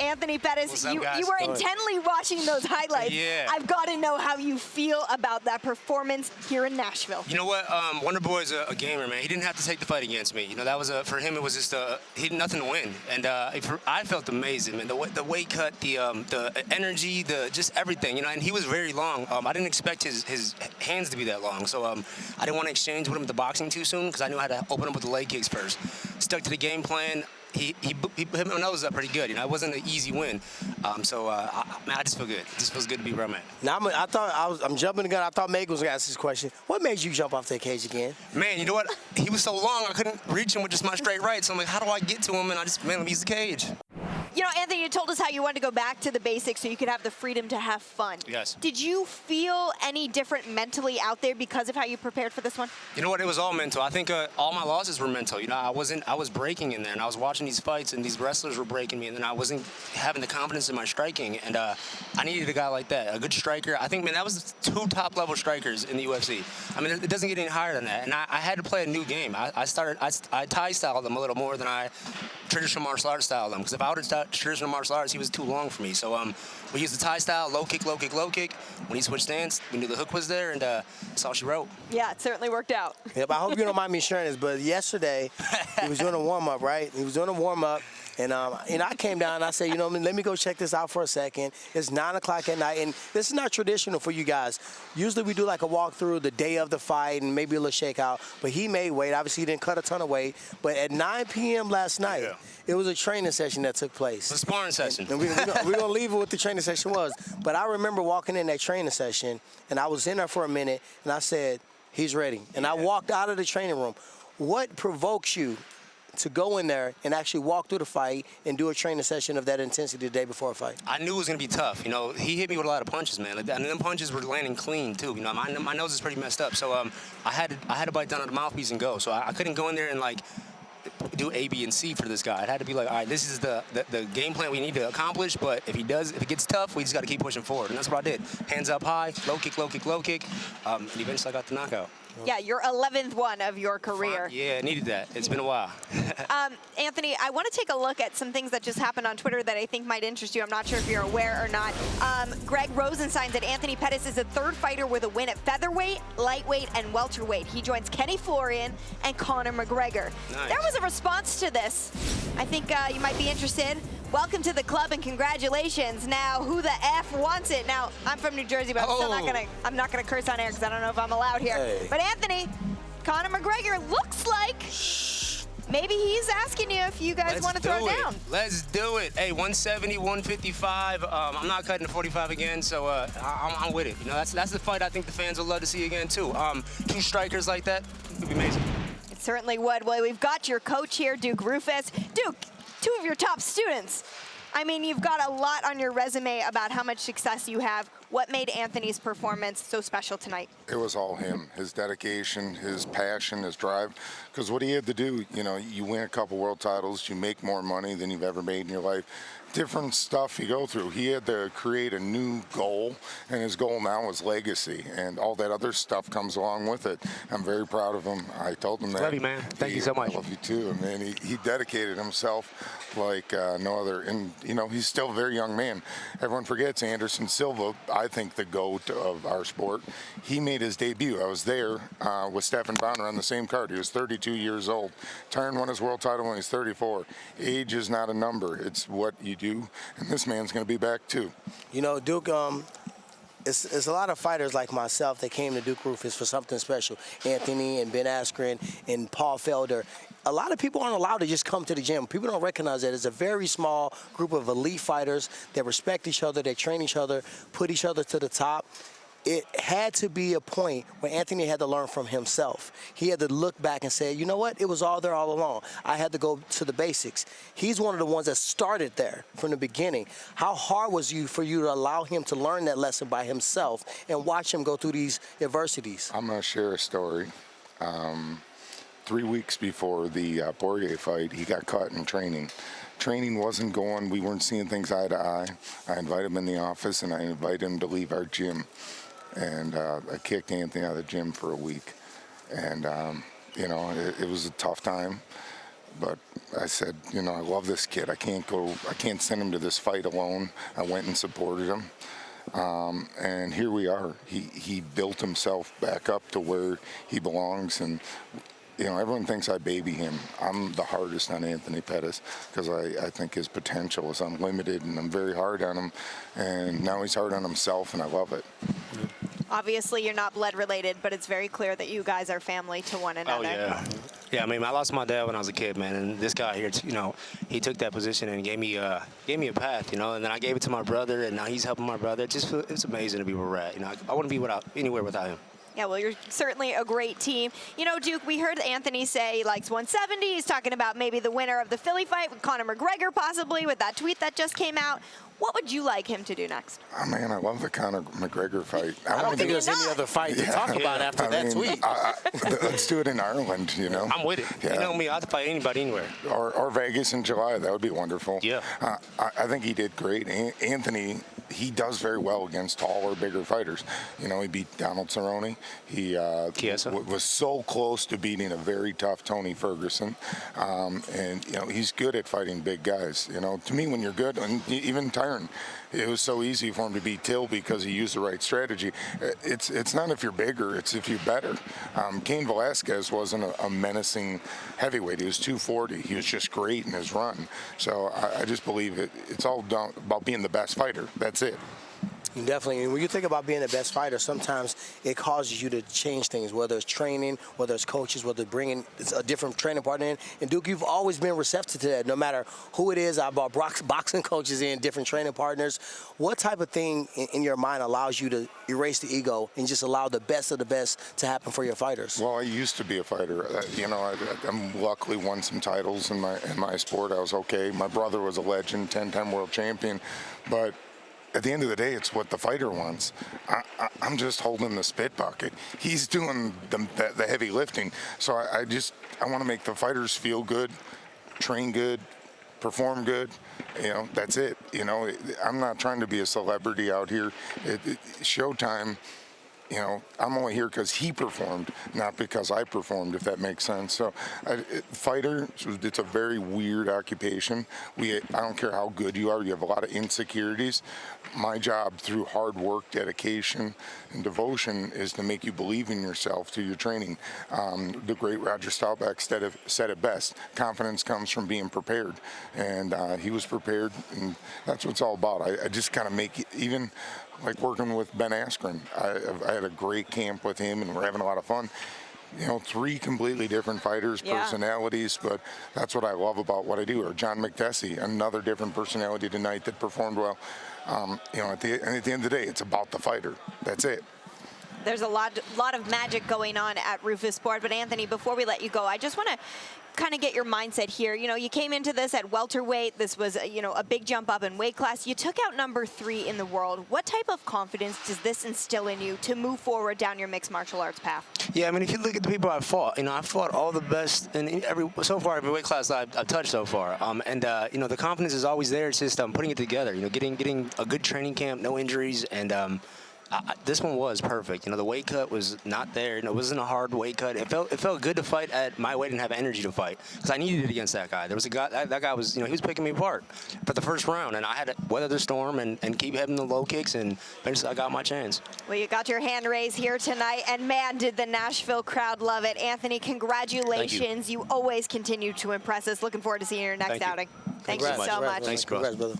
Anthony Pettis, What's up, you guys? were intently watching those highlights. Yeah. I've got to know how you feel about that performance here in Nashville. You know what? Wonderboy's a gamer, man. He didn't have to take the fight against me. You know, that was for him. It was just he had nothing to win, and I felt amazing, man. The weight cut, the energy, just everything. You know, and he was very long. I didn't expect his hands to be that long, so I didn't want to exchange with him at the boxing too soon because I knew I had to open up with the leg kicks first. Stuck to the game plan. He hit my nose up pretty good. You know, it wasn't an easy win. Man, I just feel good. It just feels good to be where I'm at. Now, I'm jumping the gun. I thought Meg was going to ask this question. What made you jump off that cage again? Man, you know what? He was so long, I couldn't reach him with just my straight right. So I'm like, how do I get to him? And let me use the cage. You know, Anthony, you told us how you wanted to go back to the basics so you could have the freedom to have fun. Yes. Did you feel any different mentally out there because of how you prepared for this one? You know what? It was all mental. I think all my losses were mental. You know, I was breaking in there, and I was watching these fights, and these wrestlers were breaking me, and then I wasn't having the confidence in my striking, and I needed a guy like that, a good striker. I think, man, that was 2 top-level strikers in the UFC. I mean, it doesn't get any higher than that, and I had to play a new game. I Thai styled them a little more than I traditional martial arts styled them, because if I would have started traditional martial arts, he was too long for me. So we used the Thai style, low kick, low kick, low kick. When he switched stance, we knew the hook was there, and that's all she wrote. Yeah, it certainly worked out. Yep, I hope you don't mind me sharing this, but yesterday he was doing a warm-up, right? He was doing a warm-up, and I came down and I said, you know, let me go check this out for a second. It's 9 o'clock at night, and this is not traditional for you guys. Usually we do like a walkthrough the day of the fight and maybe a little shakeout, but he made weight. Obviously, he didn't cut a ton of weight, but at 9 p.m. last night, it was a training session that took place. A sparring session. And we're going to leave it what the training session was. But I remember walking in that training session, and I was in there for a minute, and I said, he's ready. And I walked out of the training room. What provokes you to go in there and actually walk through the fight and do a training session of that intensity the day before a fight? I knew it was going to be tough. You know, he hit me with a lot of punches, man. And them punches were landing clean, too. You know, my nose is pretty messed up. So I had to bite down on the mouthpiece and go. So I couldn't go in there and, like, do A, B, and C for this guy. It had to be like, all right, this is the game plan we need to accomplish, but if it gets tough, we just got to keep pushing forward, and that's what I did. Hands up high, low kick, low kick, low kick, and eventually I got the knockout. Yeah, your 11th one of your career. Yeah, needed that. It's been a while. Anthony, I want to take a look at some things that just happened on Twitter that I think might interest you. I'm not sure if you're aware or not. Greg Rosenstein said Anthony Pettis is the 3rd fighter with a win at featherweight, lightweight, and welterweight. He joins Kenny Florian and Conor McGregor. Nice. There was a response to this. I think you might be interested. Welcome to the club and congratulations. Now, who the F wants it? Now, I'm from New Jersey, but I'm not gonna curse on air because I don't know if I'm allowed here. Hey. But Anthony, Conor McGregor looks like maybe he's asking you if you guys want to throw down. Let's do it. Hey, 170, 155. I'm not cutting to 45 again, so I'm with it. You know, that's the fight I think the fans will love to see again too. 2 strikers like that would be amazing. It certainly would. Well, we've got your coach here, Duke Roufus. Duke, 2 of your top students. I mean, you've got a lot on your resume about how much success you have. What made Anthony's performance so special tonight? It was all him, his dedication, his passion, his drive. Because what he had to do, you know, you win a couple world titles, you make more money than you've ever made in your life. Different stuff you go through. He had to create a new goal, and his goal now is legacy, and all that other stuff comes along with it. I'm very proud of him. I told him that. Love you, man. Thank you so much. I love you too. I mean, he dedicated himself like no other. And, you know, he's still a very young man. Everyone forgets Anderson Silva, I think the GOAT of our sport. He made his debut. I was there with Stephen Bonner on the same card. He was 32 years old. Turned won his world title when he's 34. Age is not a number. It's what you do, and this man's going to be back too. You know, Duke, it's a lot of fighters like myself that came to Duke Roufus for something special. Anthony and Ben Askren and Paul Felder. A lot of people aren't allowed to just come to the gym. People don't recognize that. It's a very small group of elite fighters that respect each other, that train each other, put each other to the top. It had to be a point where Anthony had to learn from himself. He had to look back and say, you know what, it was all there all along. I had to go to the basics. He's one of the ones that started there from the beginning. How hard was it for you to allow him to learn that lesson by himself and watch him go through these adversities? I'm going to share a story. 3 weeks before the Poirier fight, he got caught in training. Training wasn't going. We weren't seeing things eye to eye. I invited him in the office, and I invited him to leave our gym. And I kicked Anthony out of the gym for a week. And, you know, it was a tough time. But I said, you know, I love this kid. I can't send him to this fight alone. I went and supported him. And here we are. He built himself back up to where he belongs, and you know, everyone thinks I baby him. I'm the hardest on Anthony Pettis because I think his potential is unlimited, and I'm very hard on him. And now he's hard on himself, and I love it. Obviously, you're not blood related, but it's very clear that you guys are family to one another. Oh, yeah. Yeah, I mean, I lost my dad when I was a kid, man, and this guy here, you know, he took that position and gave me a path, you know, and then I gave it to my brother, and now he's helping my brother. It's amazing to be where we're at. You know, I wouldn't be anywhere without him. Yeah, well, you're certainly a great team. You know, Duke, we heard Anthony say he likes 170. He's talking about maybe the winner of the Philly fight with Conor McGregor, possibly, with that tweet that just came out. What would you like him to do next? Oh, man, I love the Conor McGregor fight. I don't think there's any other fight to talk about after that tweet. Let's do it in Ireland, you know. I'm with it. Yeah. You know me, I'd fight anybody anywhere. Or Vegas in July. That would be wonderful. Yeah. I think he did great. Anthony, he does very well against taller, bigger fighters. You know, he beat Donald Cerrone. He was so close to beating a very tough Tony Ferguson. And, you know, he's good at fighting big guys. You know, to me, when you're good, and even Tyron, it was so easy for him to beat Till because he used the right strategy. It's not if you're bigger, it's if you're better. Cain Velasquez wasn't a menacing heavyweight. He was 240. He was just great in his run. So I just believe it's all about being the best fighter. That's it. Definitely. And when you think about being the best fighter, sometimes it causes you to change things, whether it's training, whether it's coaches, whether bringing a different training partner in. And Duke, you've always been receptive to that, no matter who it is. I brought boxing coaches in, different training partners. What type of thing in your mind allows you to erase the ego and just allow the best of the best to happen for your fighters? Well, I used to be a fighter. You know, I'm luckily won some titles in my sport. I was okay. My brother was a legend, 10-time world champion. But at the end of the day, it's what the fighter wants. I'm just holding the spit bucket. He's doing the heavy lifting. So I want to make the fighters feel good, train good, perform good. You know, that's it. You know, I'm not trying to be a celebrity out here. Showtime, you know, I'm only here because he performed, not because I performed, if that makes sense. So, fighter, it's a very weird occupation. I don't care how good you are. You have a lot of insecurities. My job, through hard work, dedication, and devotion, is to make you believe in yourself through your training. The great Roger Staubach said it best. Confidence comes from being prepared. And he was prepared, and that's what it's all about. I just kind of make it, even like working with Ben Askren. I had a great camp with him, and we're having a lot of fun. You know, 3 completely different fighters, personalities, but that's what I love about what I do. Or John McDessie, another different personality tonight that performed well. You know, at the end of the day, it's about the fighter. That's it. There's a lot of magic going on at Rufus Sport. But Anthony, before we let you go, I just want to kind of get your mindset here. You know, you came into this at welterweight. This was, you know, a big jump up in weight class. You took out number 3 in the world. What type of confidence does this instill in you to move forward down your mixed martial arts path? Yeah, I mean, if you look at the people I've fought, you know, I've fought all the best in every weight class that I've touched so far. You know, the confidence is always there. It's just putting it together. You know, getting a good training camp, no injuries, and this one was perfect. You know, the weight cut was not there. You know, it wasn't a hard weight cut. It felt good to fight at my weight and have energy to fight because I needed it against that guy. There was a guy, that guy was, you know, he was picking me apart for the first round, and I had to weather the storm and keep having the low kicks, and eventually I got my chance. Well, you got your hand raised here tonight, and man, did the Nashville crowd love it. Anthony, congratulations. You always continue to impress us. Looking forward to seeing your next outing. Thank you so much. Thanks, brother.